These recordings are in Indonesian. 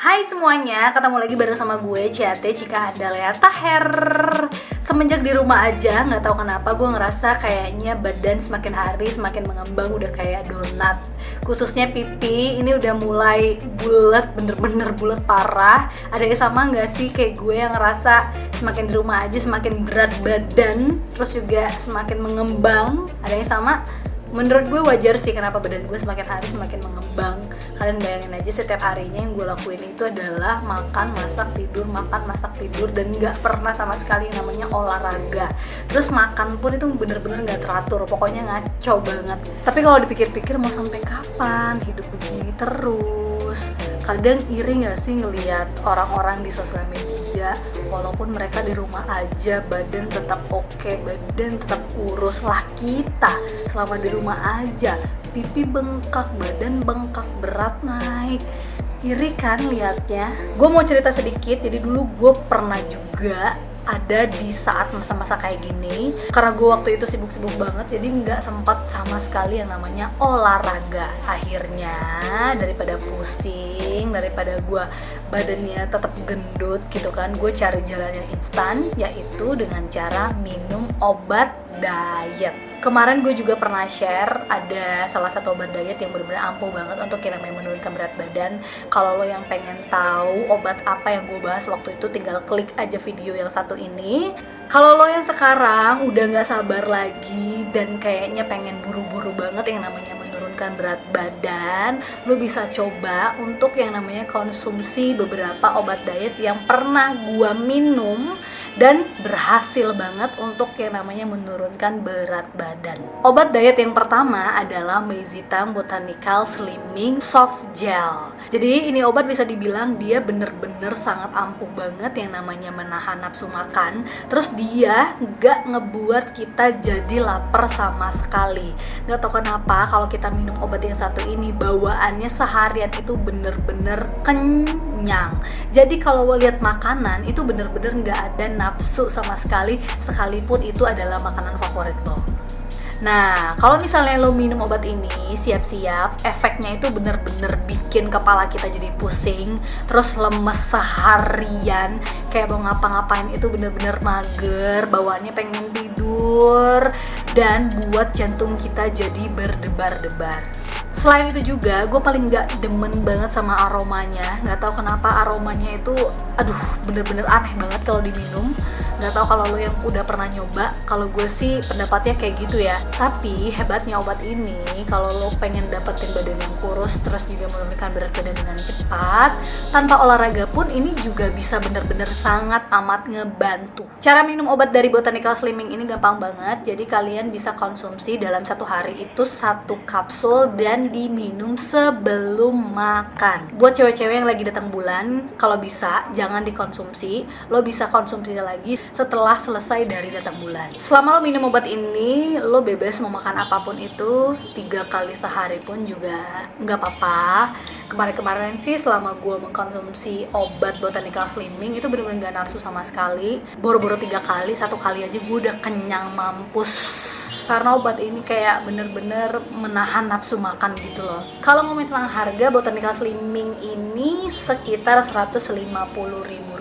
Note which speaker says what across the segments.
Speaker 1: Hai semuanya, ketemu lagi bareng sama gue CAT Cika Adalea Taher. Semenjak di rumah aja, nggak tahu kenapa gue ngerasa kayaknya badan semakin hari semakin mengembang, udah kayak donat. Khususnya pipi, ini udah mulai bulat, bener-bener bulat parah. Ada yang sama nggak sih kayak gue yang ngerasa semakin di rumah aja semakin berat badan, terus juga semakin mengembang? Ada yang sama? Menurut gue wajar sih kenapa badan gue semakin hari semakin mengembang. Kalian bayangin aja setiap harinya yang gue lakuin itu adalah makan, masak, tidur, dan nggak pernah sama sekali yang namanya olahraga. Terus makan pun itu bener-bener nggak teratur, pokoknya ngaco banget. Tapi kalau dipikir-pikir mau sampai kapan hidup begini terus? Kadang iri nggak sih ngelihat orang-orang di sosial media, walaupun mereka di rumah aja badan tetap oke, badan tetap kurus. Lah kita selama di rumah aja pipi bengkak, badan bengkak, berat naik. Iri kan liatnya. Gue mau cerita sedikit. Jadi dulu gue pernah juga ada di saat masa-masa kayak gini, karena gue waktu itu sibuk-sibuk banget, jadi nggak sempat sama sekali yang namanya olahraga. Akhirnya daripada pusing, daripada gue badannya tetap gendut gitu kan, gue cari jalan yang instan, yaitu dengan cara minum obat diet. Kemarin gue juga pernah share ada salah satu obat diet yang benar-benar ampuh banget untuk yang namanya menurunkan berat badan. Kalau lo yang pengen tahu obat apa yang gue bahas waktu itu, tinggal klik aja video yang satu ini. Kalau lo yang sekarang udah gak sabar lagi dan kayaknya pengen buru-buru banget yang namanya menurunkan berat badan, lo bisa coba untuk yang namanya konsumsi beberapa obat diet yang pernah gue minum dan berhasil banget untuk yang namanya menurunkan berat badan. Obat diet yang pertama adalah Mezitam Botanical Slimming Soft Gel. Jadi ini obat bisa dibilang dia bener-bener sangat ampuh banget yang namanya menahan nafsu makan. Terus dia gak ngebuat kita jadi lapar sama sekali. Gak tau kenapa kalau kita minum obat yang satu ini, bawaannya seharian itu bener-bener kenyang. Jadi kalau lo lihat makanan itu bener-bener gak ada nafsu sama sekali, sekalipun itu adalah makanan favorit lo. Nah, kalau misalnya lo minum obat ini, siap-siap efeknya itu bener-bener bikin kepala kita jadi pusing, terus lemes seharian, kayak mau ngapa-ngapain itu bener-bener mager, bawaannya pengen tidur, dan buat jantung kita jadi berdebar-debar. Selain itu juga, gue paling gak demen banget sama aromanya. Gak tahu kenapa aromanya itu, bener-bener aneh banget kalau diminum. Gak tahu kalau lo yang udah pernah nyoba. Kalau gue sih pendapatnya kayak gitu ya. Tapi hebatnya obat ini, kalau lo pengen dapetin badan yang kurus, terus juga menurunkan berat badan dengan cepat, tanpa olahraga pun ini juga bisa bener-bener sangat amat ngebantu. Cara minum obat dari Botanical Slimming ini gampang banget. Jadi kalian bisa konsumsi dalam satu hari itu 1 kapsul dan diminum sebelum makan. Buat cewek-cewek yang lagi datang bulan, kalau bisa jangan dikonsumsi. Lo bisa konsumsi lagi setelah selesai dari datang bulan. Selama lo minum obat ini, lo bebas mau makan apapun itu, 3 kali sehari pun juga nggak apa-apa. Kemarin-kemarin sih selama gue mengkonsumsi obat Botanical Slimming itu bener-bener nggak nafsu sama sekali. Boro-boro 3 kali, 1 kali aja gue udah kenyang mampus. Karena obat ini kayak bener-bener menahan nafsu makan gitu loh. Kalau ngomongin tentang harga, Botanical Slimming ini sekitar Rp150.000.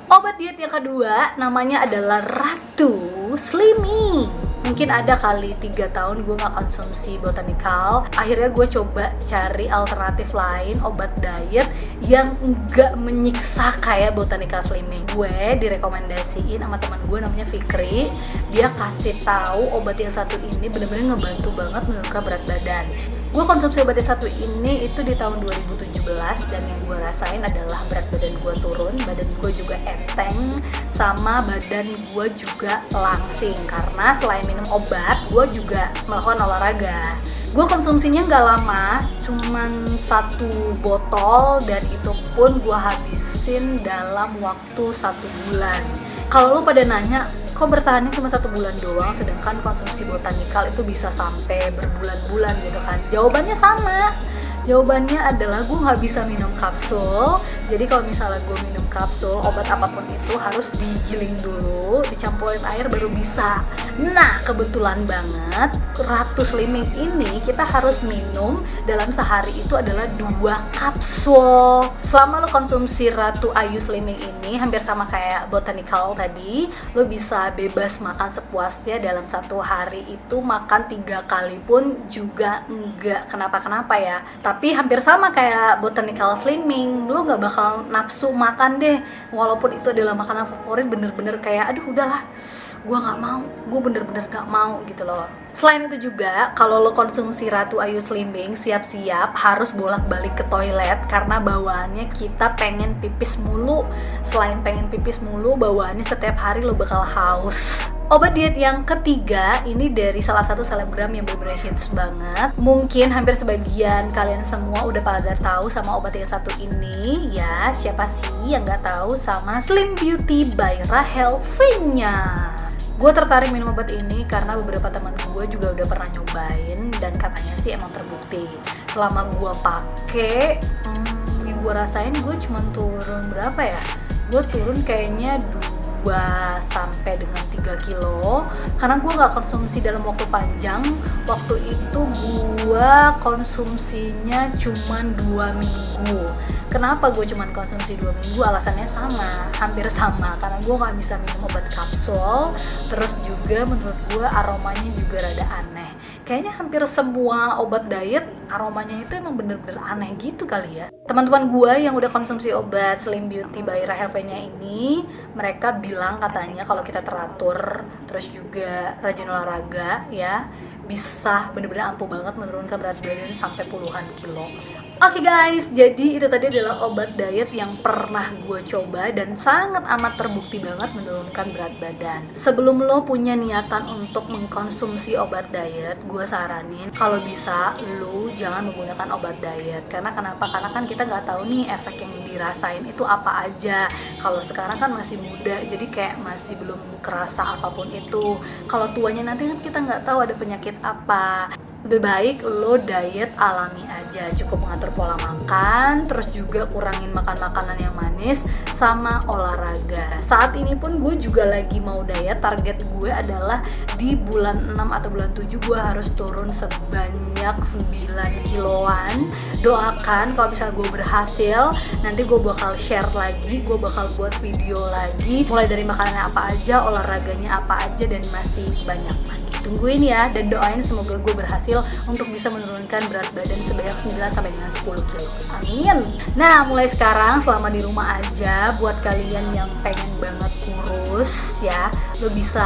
Speaker 1: Obat diet yang kedua namanya adalah Ratu Slimming. Mungkin ada kali 3 tahun gue gak konsumsi botanical. Akhirnya gue coba cari alternatif lain, obat diet yang gak menyiksa kayak Botanical Slimming. Gue direkomendasiin sama teman gue namanya Fikri. Dia kasih tahu obat yang satu ini bener-bener ngebantu banget menurunkan berat badan. Gue konsumsi obat yang satu ini itu di tahun 2017, dan yang gue rasain adalah berat badan gue turun, badan gue juga enteng, sama badan gue juga langsing. Karena selain minum obat, gue juga melakukan olahraga. Gue konsumsinya nggak lama, cuman 1 botol, dan itu pun gue habisin dalam waktu 1 bulan. Kalau lo pada nanya, kok bertahannya cuma 1 bulan doang, sedangkan konsumsi botanical itu bisa sampai berbulan-bulan gitu kan? Jawabannya sama. Jawabannya adalah gue nggak bisa minum kapsul. Jadi kalau misalnya gue minum kapsul, obat apapun itu harus digiling dulu, dicampurin air baru bisa. Nah, kebetulan banget Ratu Slimming ini kita harus minum dalam sehari itu adalah 2 kapsul. Selama lo konsumsi Ratu Ayu Slimming ini hampir sama kayak Botanical tadi, lo bisa bebas makan sepuasnya dalam satu hari itu, makan 3 kali pun juga enggak kenapa-kenapa ya. Tapi hampir sama kayak Botanical Slimming, lo nggak bakal nafsu makan deh, walaupun itu adalah makanan favorit, bener-bener kayak aduh udahlah gue nggak mau, gue bener-bener nggak mau gitu loh. Selain itu juga, kalau lo konsumsi Ratu Ayu Slimming, siap-siap harus bolak-balik ke toilet karena bawaannya kita pengen pipis mulu. Selain pengen pipis mulu, bawaannya setiap hari lo bakal haus. Obat diet yang ketiga ini dari salah satu selebgram yang bener-bener hits banget. Mungkin hampir sebagian kalian semua udah pada tahu sama obat yang satu ini ya. Siapa sih yang nggak tahu sama Slim Beauty by Rahel V-nya? Gue tertarik minum obat ini karena beberapa teman gue juga udah pernah nyobain dan katanya sih emang terbukti. Selama gue pake, yang gue rasain gue cuma turun berapa ya? Gue turun kayaknya 2 sampai dengan 3 kilo karena gue gak konsumsi dalam waktu panjang. Waktu itu gue konsumsinya cuma 2 minggu. Kenapa gue cuma konsumsi 2 minggu? Alasannya sama, hampir sama, karena gue gak bisa minum obat kapsul. Terus juga menurut gue aromanya juga rada aneh. Kayaknya hampir semua obat diet aromanya itu emang bener-bener aneh gitu kali ya. Teman-teman gue yang udah konsumsi obat Slim Beauty by Rahel V-nya ini, mereka bilang katanya kalau kita teratur, terus juga rajin olahraga ya, bisa bener-bener ampuh banget menurunkan berat badan sampai puluhan kilo. Oke guys, jadi itu tadi adalah obat diet yang pernah gue coba dan sangat amat terbukti banget menurunkan berat badan. Sebelum lo punya niatan untuk mengkonsumsi obat diet, gue saranin kalau bisa lo jangan menggunakan obat diet. Karena kenapa? Karena kan kita nggak tahu nih efek yang dirasain itu apa aja. Kalau sekarang kan masih muda, jadi kayak masih belum kerasa apapun itu. Kalau tuanya nanti kan kita nggak tahu ada penyakit apa. Lebih baik lo diet alami aja, cukup mengatur pola makan, terus juga kurangin makan makanan yang manis, sama olahraga. Saat ini pun gue juga lagi mau diet, target gue adalah di bulan 6 atau bulan 7 gue harus turun sebanyak 9 kiloan. Doakan kalau misalnya gue berhasil, nanti gue bakal share lagi, gue bakal buat video lagi, mulai dari makanannya apa aja, olahraganya apa aja, dan masih banyak lagi. Tungguin ya, dan doain semoga gue berhasil untuk bisa menurunkan berat badan sebanyak 9 sampai dengan 10 kilo. Amin. Nah, mulai sekarang selama di rumah aja, buat kalian yang pengen banget kurus ya, lo bisa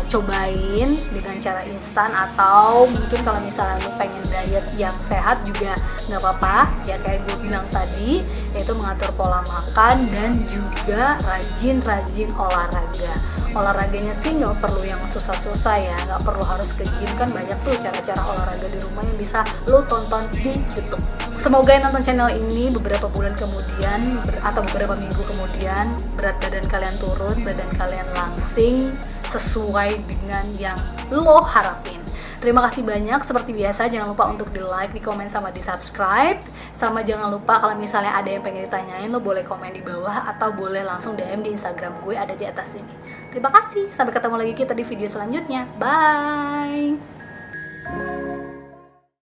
Speaker 1: cobain dengan cara instan, atau mungkin kalau misalnya lo pengen diet yang sehat juga nggak apa-apa ya, kayak gue bilang tadi, yaitu mengatur pola makan dan juga rajin-rajin olahraga. Olahraganya sih nggak perlu yang susah-susah ya, nggak perlu harus ke gym, kan banyak tuh cara-cara olahraga di rumah yang bisa lo tonton di YouTube. Semoga yang nonton channel ini beberapa bulan kemudian atau beberapa minggu kemudian berat badan kalian turun, badan kalian langsing sesuai dengan yang lo harapin. Terima kasih banyak, seperti biasa jangan lupa untuk di like, di komen, sama di subscribe. Sama jangan lupa kalau misalnya ada yang pengen ditanyain, lo boleh komen di bawah atau boleh langsung DM di Instagram gue, ada di atas sini. Terima kasih, sampai ketemu lagi kita di video selanjutnya. Bye.